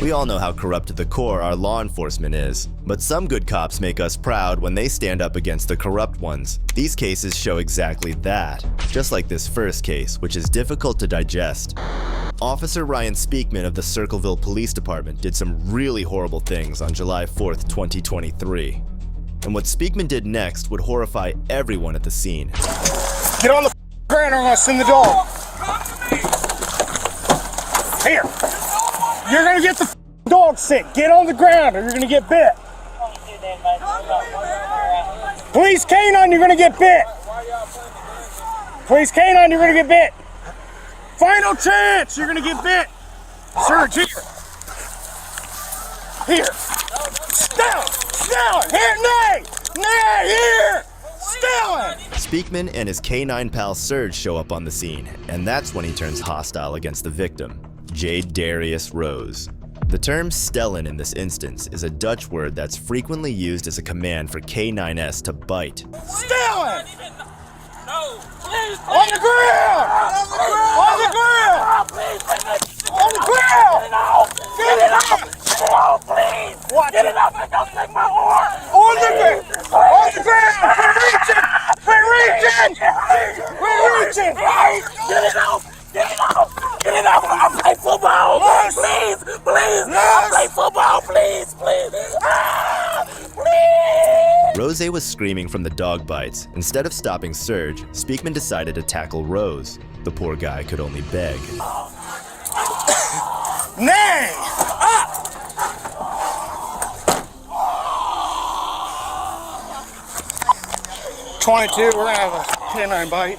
We all know how corrupt to the core our law enforcement is, but some good cops make us proud when they stand up against the corrupt ones. These cases show exactly that, just like this first case, which is difficult to digest. Officer Ryan Speakman of the Circleville Police Department did some really horrible things on July 4th, 2023. And what Speakman did next would horrify everyone at the scene. Get on the ground or I'm gonna send the dog. Here. You're gonna get the dog sick. Get on the ground or you're gonna get bit. Police canine, you're gonna get bit. Police canine, you're gonna get bit. Final chance, you're gonna get bit. Surge, here. Here. Still. Here, nay, here. Still. Speakman and his canine pal Serge show up on the scene, and that's when he turns hostile against the victim, Jade Darius Rose. The term stellen in this instance is a Dutch word that's frequently used as a command for K9S to bite. Stellen! No, please, on the ground! On the ground! On the ground! Get it out! Get it out, please! What? Get it out and don't take my arm! On the ground! On the ground! We're reaching! Get it out! Get it out! Get it out! I play football! Please! I play football! Please! Please! Rose was screaming from the dog bites. Instead of stopping Serge, Speakman decided to tackle Rose. The poor guy could only beg. Nay! Up! 22, we're gonna have a canine bite.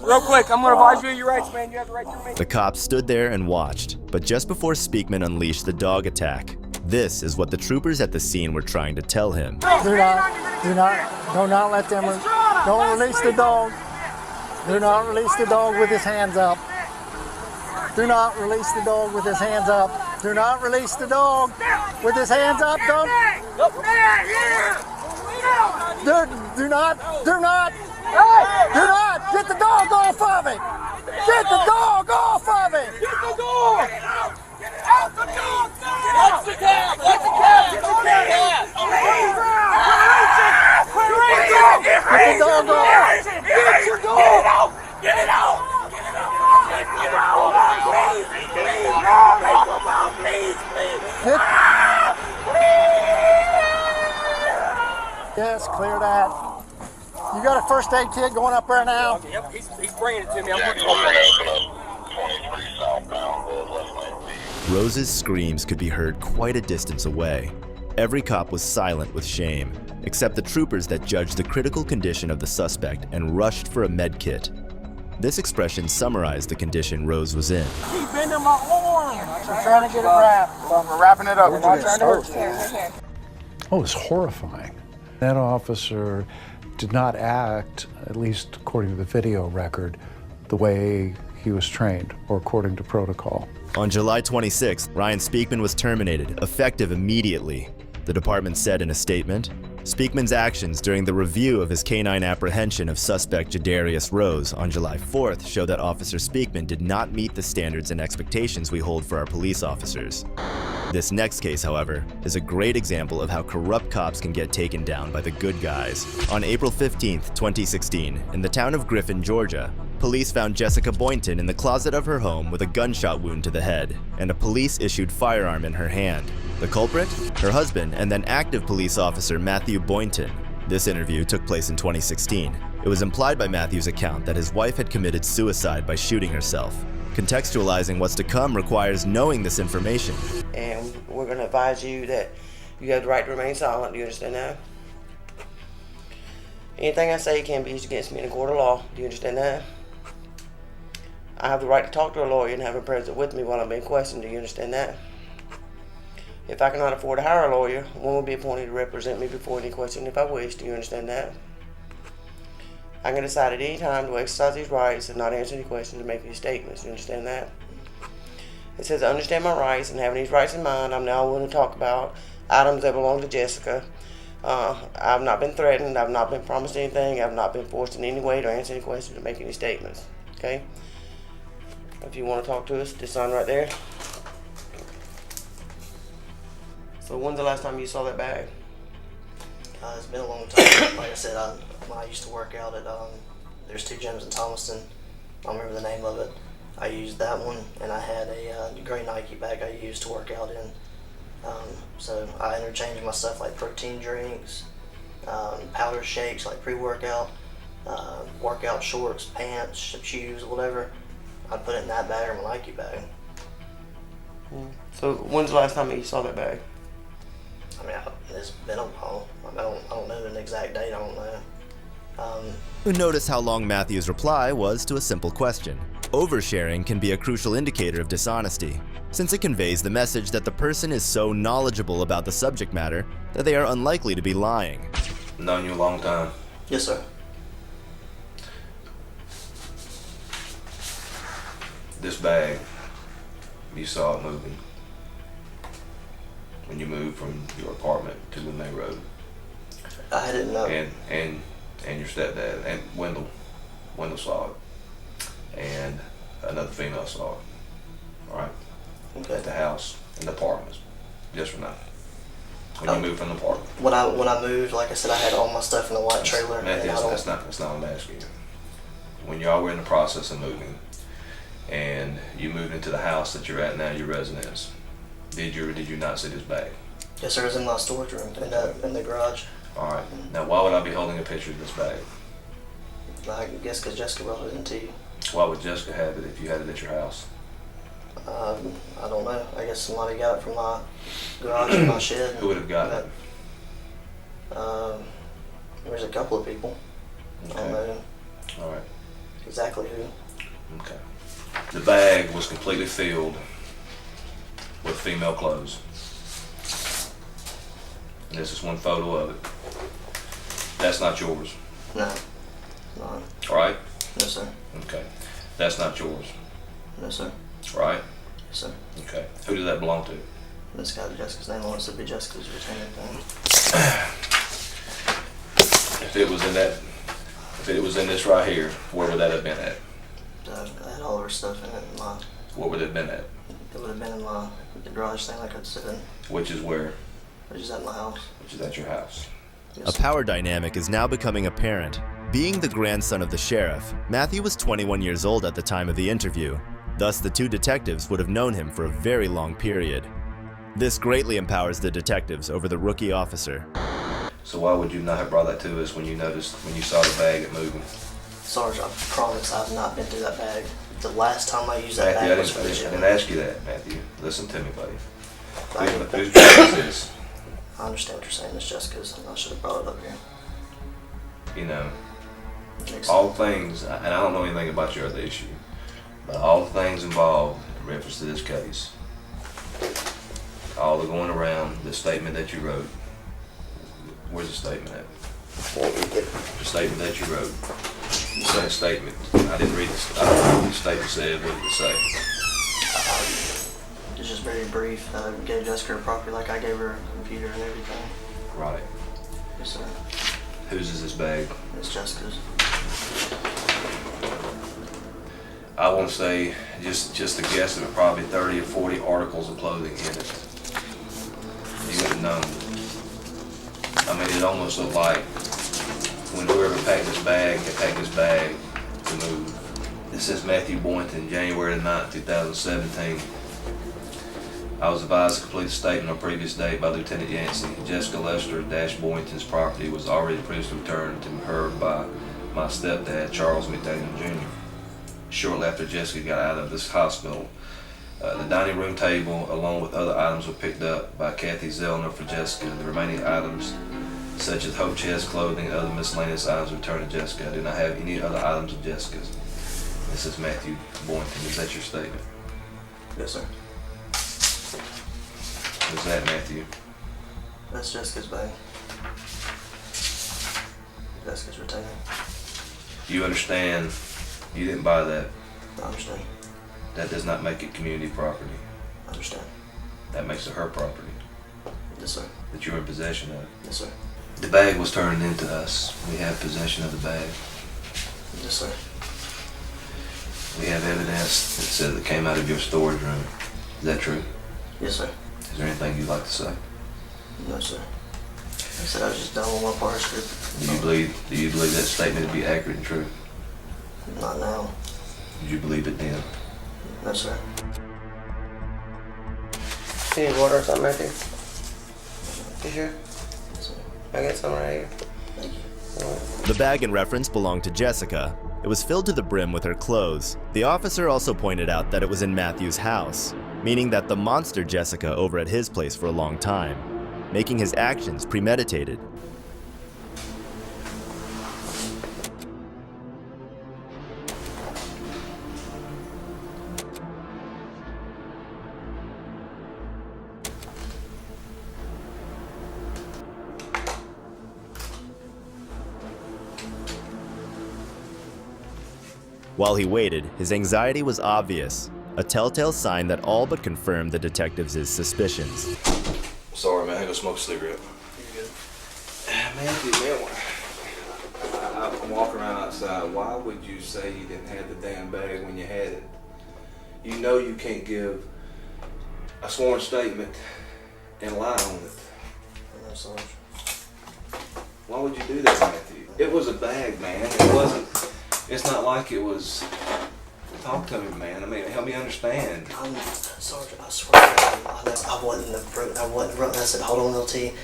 Real quick, I'm gonna advise you of your rights, man. You have the right to remain. The cops stood there and watched, but just before Speakman unleashed the dog attack, this is what the troopers at the scene were trying to tell him. Do not let them, don't release the dog. Do not release the dog with his hands up. Do not release the dog with his hands up. Do not release the dog with his hands up. Don't. Do not. Get the dog off of him. Get the dog off of him. Get the dog! Get out the dog! Watch the cat! Watch the cat! Get the cat! Get the dog off! Get your dog! Get it out! Yes, clear that. You got a first aid kit going up there now? Okay, yep, he's bringing it to me. I'm looking for it. Rose's screams could be heard quite a distance away. Every cop was silent with shame, except the troopers that judged the critical condition of the suspect and rushed for a med kit. This expression summarized the condition Rose was in. He's bending my arm. We're trying to get it wrapped. We're wrapping it up. We're not trying to hurt you. Oh, it's horrifying. That officer did not act, at least according to the video record, the way he was trained or according to protocol. On July 26th, Ryan Speakman was terminated, effective immediately. The department said in a statement, Speakman's actions during the review of his canine apprehension of suspect Jadarius Rose on July 4th show that Officer Speakman did not meet the standards and expectations we hold for our police officers. This next case, however, is a great example of how corrupt cops can get taken down by the good guys. On April 15th, 2016, in the town of Griffin, Georgia, police found Jessica Boynton in the closet of her home with a gunshot wound to the head and a police-issued firearm in her hand. The culprit? Her husband and then active police officer Matthew Boynton. This interview took place in 2016. It was implied by Matthew's account that his wife had committed suicide by shooting herself. Contextualizing what's to come requires knowing this information. And we're going to advise you that you have the right to remain silent. Do you understand that? Anything I say can be used against me in a court of law. Do you understand that? I have the right to talk to a lawyer and have him present with me while I'm being questioned. Do you understand that? If I cannot afford to hire a lawyer, one will be appointed to represent me before any question if I wish. Do you understand that? I can decide at any time to exercise these rights and not answer any questions or make any statements. Do you understand that? It says, I understand my rights and having these rights in mind, I'm now willing to talk about items that belong to Jessica. I've not been threatened. I've not been promised anything. I've not been forced in any way to answer any questions or make any statements. Okay? If you want to talk to us, just sign right there. So when's the last time you saw that bag? It's been a long time. Like I said, when I used to work out at, there's 2 gyms in Thomaston. I don't remember the name of it. I used that one, and I had a gray Nike bag I used to work out in. So I interchanged my stuff like protein drinks, powder shakes like pre-workout, workout shorts, pants, shoes, whatever. I'd put it in that bag or my Nike bag. So when's the last time you saw that bag? I mean, it's been a while. I don't know an exact date. I don't know. Notice how long Matthew's reply was to a simple question. Oversharing can be a crucial indicator of dishonesty, since it conveys the message that the person is so knowledgeable about the subject matter that they are unlikely to be lying. Known you a long time. Yes, sir. This bag, you saw it moving when you moved from your apartment to the main road. I didn't know. And your stepdad and Wendell saw it, and another female saw it. All right. Okay. At the house, in the apartments, just for now. When you moved from the apartment. When I moved, like I said, I had all my stuff in the white trailer. Matthew, that's not what I'm asking you. When y'all were in the process of moving, and you moved into the house that you're at now, your residence, did you or did you not see this bag? Yes, sir. It was in my storage room in the garage. All right. Now, why would I be holding a picture of this bag? I guess because Jessica brought it into you. Why would Jessica have it if you had it at your house? I don't know. I guess somebody got it from my garage in my shed. Who would have gotten it? There's a couple of people. Okay. I don't know All right. exactly who. Okay. The bag was completely filled with female clothes. And this is one photo of it. That's not yours. No. No. All right? No, sir. Okay. That's not yours. No, sir. Right? Yes, sir. Okay. Who does that belong to? This got Jessica's name on it, so it'd be Jessica's retaining thing. If it was in this right here, where would that have been at? I had all of her stuff in it. What would it have been at? It would have been in the garage thing like I'd said, Which is where? which is at my house. Which is at your house. Yes, A sir. power dynamic is now becoming apparent. Being the grandson of the sheriff, Matthew was 21 years old at the time of the interview. Thus, the 2 detectives would have known him for a very long period. This greatly empowers the detectives over the rookie officer. So why would you not have brought that to us when you saw the bag at moving? Sarge, I promise I've not been through that bag. The last time I used that Matthew, bag I was for the didn't gym. ask you that, Matthew. Listen to me, buddy. I Whose bag is this? understand what you're saying. It's Jessica's. I should have brought it up here. You know, Makes all things, and I don't know anything about your other issue, but all the things involved in reference to this case, all the going around, the statement that you wrote, where's the statement at? The statement that you wrote. You said a statement. I didn't read this. I don't know what the statement said. What did it say? It's just very brief. I gave Jessica her property like I gave her a computer and everything. Right. Yes, sir. Whose is this bag? It's Jessica's. I want to say, just a guess, there were probably 30 or 40 articles of clothing in it. You would have known. I mean, it almost looked like when whoever packed this bag had packed this bag to move. This is Matthew Boynton, January the 9th, 2017. I was advised to complete a statement on previous date by Lieutenant Yancey. Jessica Lester Boynton's property was already previously returned to her by my stepdad, Charles McDaniel Jr. Shortly after Jessica got out of this hospital, the dining room table, along with other items, were picked up by Kathy Zellner for Jessica. The remaining items, such as Hope Chest clothing and other miscellaneous items, returned to Jessica. I do not have any other items of Jessica's. This is Matthew Boynton. Is that your statement? Yes, sir. Is that Matthew? That's Jessica's bag. Jessica's retaining. You understand you didn't buy that. I understand. That does not make it community property. I understand. That makes it her property Yes, sir. that you're in possession of. Yes, sir. The bag was turned into us. We have possession of the bag. Yes, sir. We have evidence that says it came out of your storage room. Is that true? Yes, sir. Is there anything you'd like to say? No, sir. I said I was just done with my part script. Do you believe that statement to be accurate and true? Not now. Did you believe it then? No, sir. You need water or something right there? You sure? Yes, sir. I got some right here. Thank you. The bag in reference belonged to Jessica. It was filled to the brim with her clothes. The officer also pointed out that it was in Matthew's house, meaning that the monster Jessica over at his place for a long time, making his actions premeditated. While he waited, his anxiety was obvious, a telltale sign that all but confirmed the detectives' suspicions. Sorry, man. I go smoke a cigarette. You're good. Man, I'm walking around outside. Why would you say you didn't have the damn bag when you had it? You know you can't give a sworn statement and lie on it. No, sir. Why would you do that, Matthew? It was a bag, man. It wasn't. It's not like it was. Talk to me, man. I mean, help me understand. Sergeant, I swear I wasn't running. I said, hold on, LT.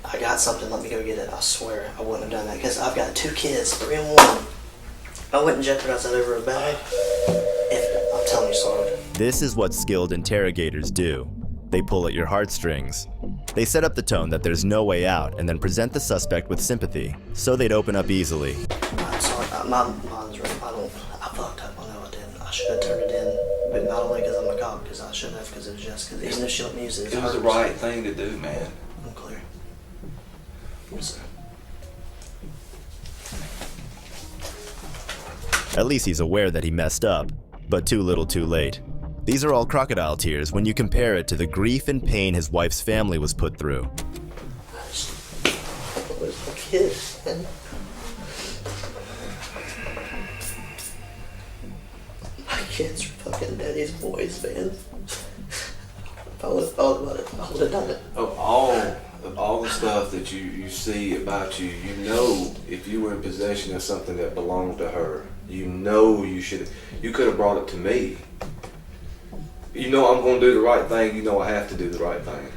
I got something. Let me go get it. I swear I wouldn't have done that because I've got 2 kids, 3 and 1. I wouldn't jeopardize that over a bag. I'm telling you, Sergeant. This is what skilled interrogators do. They pull at your heartstrings. They set up the tone that there's no way out and then present the suspect with sympathy, so they'd open up easily. I'm sorry. Mine's right. I fucked up. I know I didn't. I should have turned it in, but not only because I'm a cop, because I shouldn't have, because it was Jessica. Even if she let me use it, It was the right thing to do, man. I'm clear. Yes, sir. At least he's aware that he messed up, but too little too late. These are all crocodile tears when you compare it to the grief and pain his wife's family was put through. Where's my kid, man? My kids are fucking daddy's boys, man. If I would have thought about it, I would have done it. Of all the stuff that you see about you, you know if you were in possession of something that belonged to her, you know you could have brought it to me. You know I'm going to do the right thing, you know I have to do the right thing.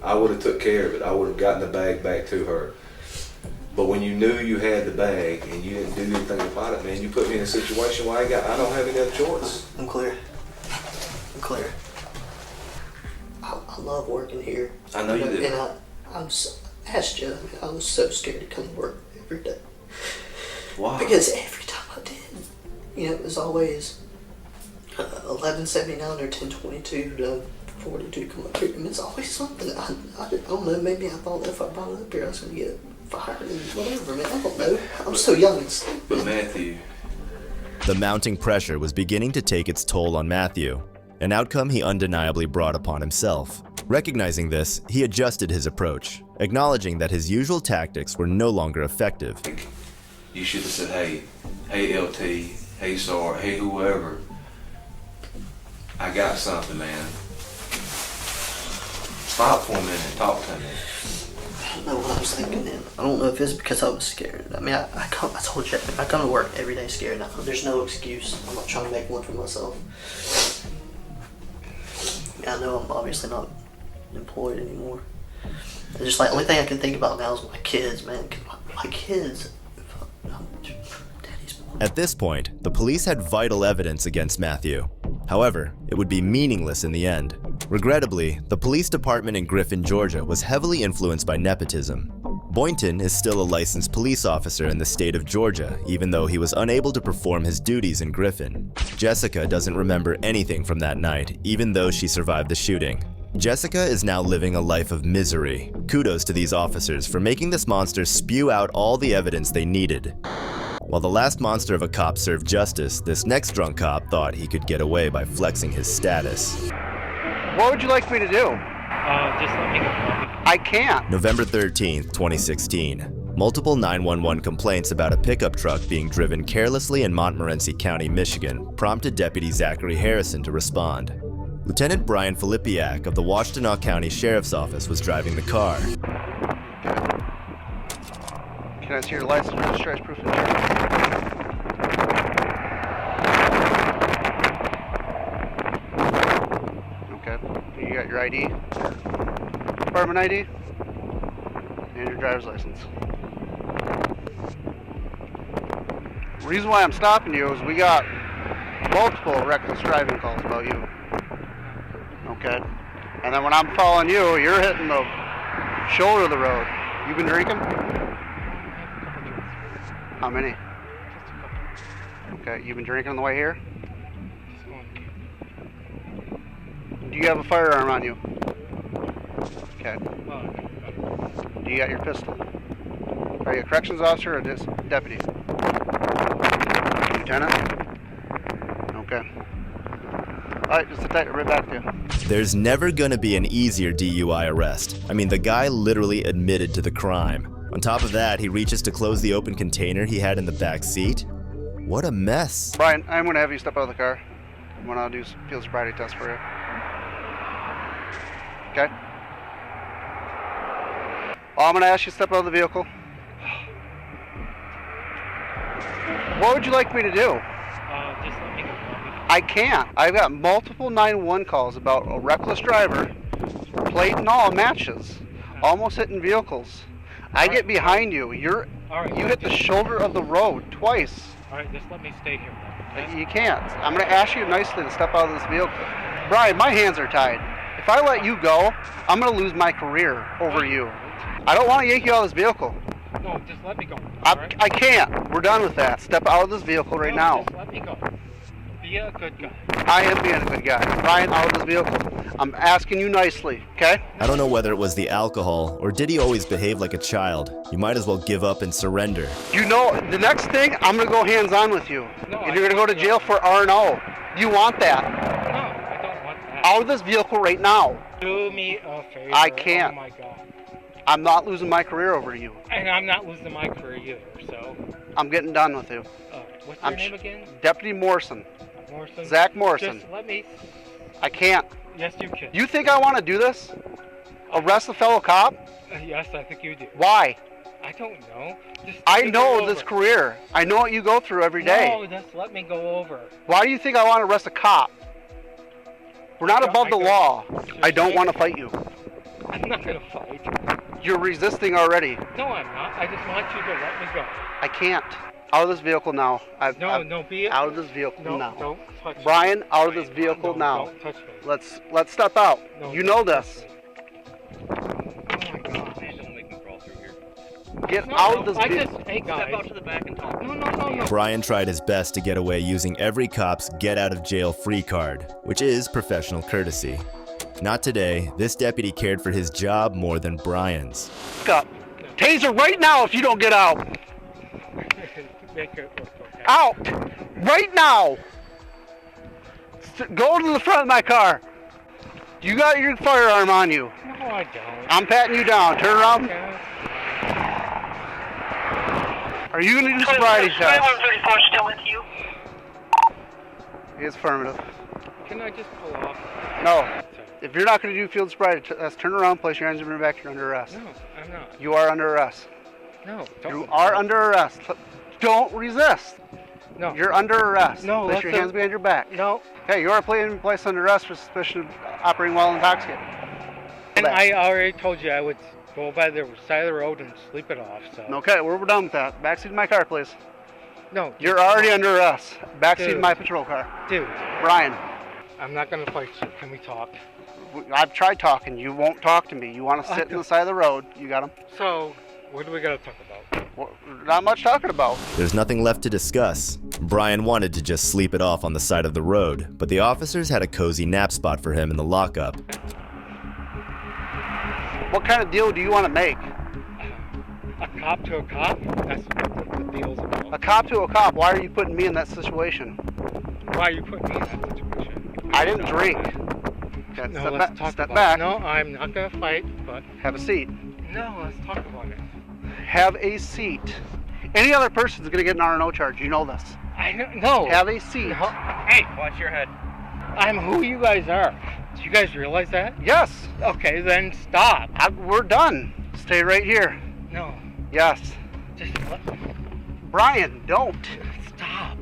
I would have took care of it. I would have gotten the bag back to her. But when you knew you had the bag and you didn't do anything about it, man, you put me in a situation where I don't have any other choice. I'm clear. I'm clear. I love working here. I know you do. And I asked you, I was so scared to come to work every day. Why? Because every time I did, it was always 11:79 or 10:22 to 42 come up here. And it's always something. I don't know, maybe I thought if I brought it up here I was going to get fired and whatever, man. I don't know. I'm so young and stupid. But Matthew... The mounting pressure was beginning to take its toll on Matthew, an outcome he undeniably brought upon himself. Recognizing this, he adjusted his approach, acknowledging that his usual tactics were no longer effective. You should have said, hey LT, hey SAR, hey whoever, I got something, man. Stop for a minute and talk to me. I don't know what I was thinking then. I don't know if it's because I was scared. I mean, I told you, I come to work every day scared. Now, there's no excuse. I'm not trying to make one for myself. I know I'm obviously not employed anymore. It's just like, the only thing I can think about now is my kids, man. My kids. Daddy's boy. At this point, the police had vital evidence against Matthew. However, it would be meaningless in the end. Regrettably, the police department in Griffin, Georgia was heavily influenced by nepotism. Boynton is still a licensed police officer in the state of Georgia, even though he was unable to perform his duties in Griffin. Jessica doesn't remember anything from that night, even though she survived the shooting. Jessica is now living a life of misery. Kudos to these officers for making this monster spew out all the evidence they needed. While the last monster of a cop served justice, this next drunk cop thought he could get away by flexing his status. What would you like me to do? Just let me go. I can't. November 13th, 2016. Multiple 911 complaints about a pickup truck being driven carelessly in Montmorency County, Michigan, prompted Deputy Zachary Harrison to respond. Lieutenant Brian Filipiak of the Washtenaw County Sheriff's Office was driving the car. Can I see your license, registration, proof of insurance? Okay. You got your ID? Department ID? And your driver's license. The reason why I'm stopping you is we got multiple reckless driving calls about you. Okay? And then when I'm following you, you're hitting the shoulder of the road. You been drinking? How many? Okay, you been drinking on the way here? Do you have a firearm on you? Okay. Do you got your pistol? Are you a corrections officer or just deputy? Lieutenant? Okay. Alright, just detective, right back to you. There's never gonna be an easier DUI arrest. I mean, the guy literally admitted to the crime. On top of that, he reaches to close the open container he had in the back seat. What a mess. Brian, I'm going to have you step out of the car when I'll do field sobriety test for you. Okay? I'm going to ask you to step out of the vehicle. What would you like me to do? Just let me go. I can't. I've got multiple 911 calls about a reckless driver, plate and all matches, almost hitting vehicles. I get behind you. You hit the shoulder of the road twice. All right, just let me stay here. You can't. I'm going to ask you nicely to step out of this vehicle. Brian, my hands are tied. If I let you go, I'm going to lose my career over you. I don't want to yank you out of this vehicle. No, just let me go. I can't. We're done with that. Step out of this vehicle right now. Just let me go. Be a good guy. I am being a good guy. Brian, out of this vehicle. I'm asking you nicely, okay? I don't know whether it was the alcohol or did he always behave like a child. You might as well give up and surrender. You know, the next thing, I'm going to go hands-on with you. No, and you're going to go to jail for R&O. You want that? No, I don't want that. Out of this vehicle right now. Do me a favor. I can't. Oh my God. I'm not losing my career over you. And I'm not losing my career either, so. I'm getting done with you. What's your name again? Deputy Morrison. Morrison? Zach Morrison. Just let me. I can't. Yes, you can. You think I want to do this? Arrest a fellow cop? Yes, I think you do. Why? I don't know. I know this career. I know what you go through every day. No, just let me go over. Why do you think I want to arrest a cop? We're not above the law. I don't want to fight you. I'm not going to fight. You're resisting already. No, I'm not. I just want you to let me go. I can't. Out of this vehicle now. No, be out of this vehicle no, now. Don't touch Brian, me. out of this vehicle now. Don't touch me. Let's step out. No, you know this. Oh my God. Please don't make me crawl through here. Get out of this vehicle. Hey guys. Step out to the back and talk. No. Brian tried his best to get away using every cop's get out of jail free card, which is professional courtesy. Not today. This deputy cared for his job more than Brian's. Up. Taser right now if you don't get out. Make it work, okay? Out! Right now! Go to the front of my car. You got your firearm on you. No, I don't. I'm patting you down. Turn around. Okay. Are you going to do sobriety test? 134 still with you? He is affirmative. Can I just pull off? No. If you're not going to do field sobriety test, turn around, place your hands in your back. You're under arrest. No, I'm not. You are under arrest. No, don't. You are under arrest. Don't resist. No. You're under arrest. No, Place your hands behind your back. No. Okay, you are placed under arrest for suspicion of operating while intoxicated. And I already told you I would go by the side of the road and sleep it off, so. Okay, we're done with that. Backseat of my car, please. No. You're already under arrest. Backseat of Dude. my patrol car. Dude. Brian. I'm not going to fight you. Can we talk? I've tried talking. You won't talk to me. You want to sit on the side of the road. You got him? So, what do we got to talk about? Well, not much talking about. There's nothing left to discuss. Brian wanted to just sleep it off on the side of the road, but the officers had a cozy nap spot for him in the lockup. What kind of deal do you want to make? A cop to a cop? That's what the deal's about. A cop to a cop. Why are you putting me in that situation? Why are you putting me in that situation? I didn't drink. Okay, No, step let's back. talk Step about back. it. No, I'm not gonna fight, but Have a seat. no, let's talk about it. Have a seat. Any other person's gonna get an R&O charge. You know this. I don't know. Have a seat. No, Hey, watch your head. I'm who you guys are. Do you guys realize that? Yes. Okay, then stop. We're done. Stay right here. No, Yes. just Brian, don't. stop.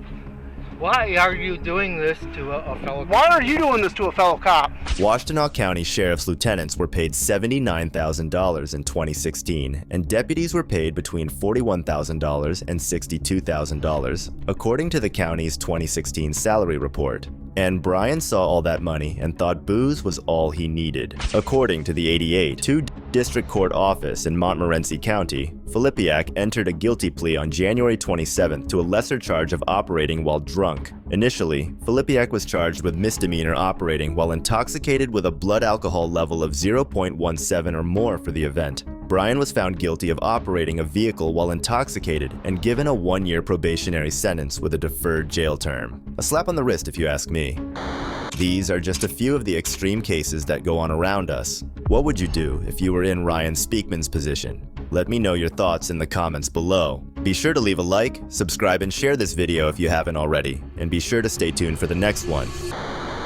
Why are you doing this to a fellow? Why are you doing this to a fellow cop? Washtenaw County Sheriff's lieutenants were paid $79,000 in 2016, and deputies were paid between $41,000 and $62,000, according to the county's 2016 salary report. And Brian saw all that money and thought booze was all he needed. According to the 88, 2 District Court office in Montmorency County, Filipiak entered a guilty plea on January 27th to a lesser charge of operating while drunk. Initially, Filipiak was charged with misdemeanor operating while intoxicated with a blood alcohol level of 0.17 or more for the event. Brian was found guilty of operating a vehicle while intoxicated and given a 1-year probationary sentence with a deferred jail term. A slap on the wrist if you ask me. These are just a few of the extreme cases that go on around us. What would you do if you were in Ryan Speakman's position? Let me know your thoughts in the comments below. Be sure to leave a like, subscribe, and share this video if you haven't already, and be sure to stay tuned for the next one.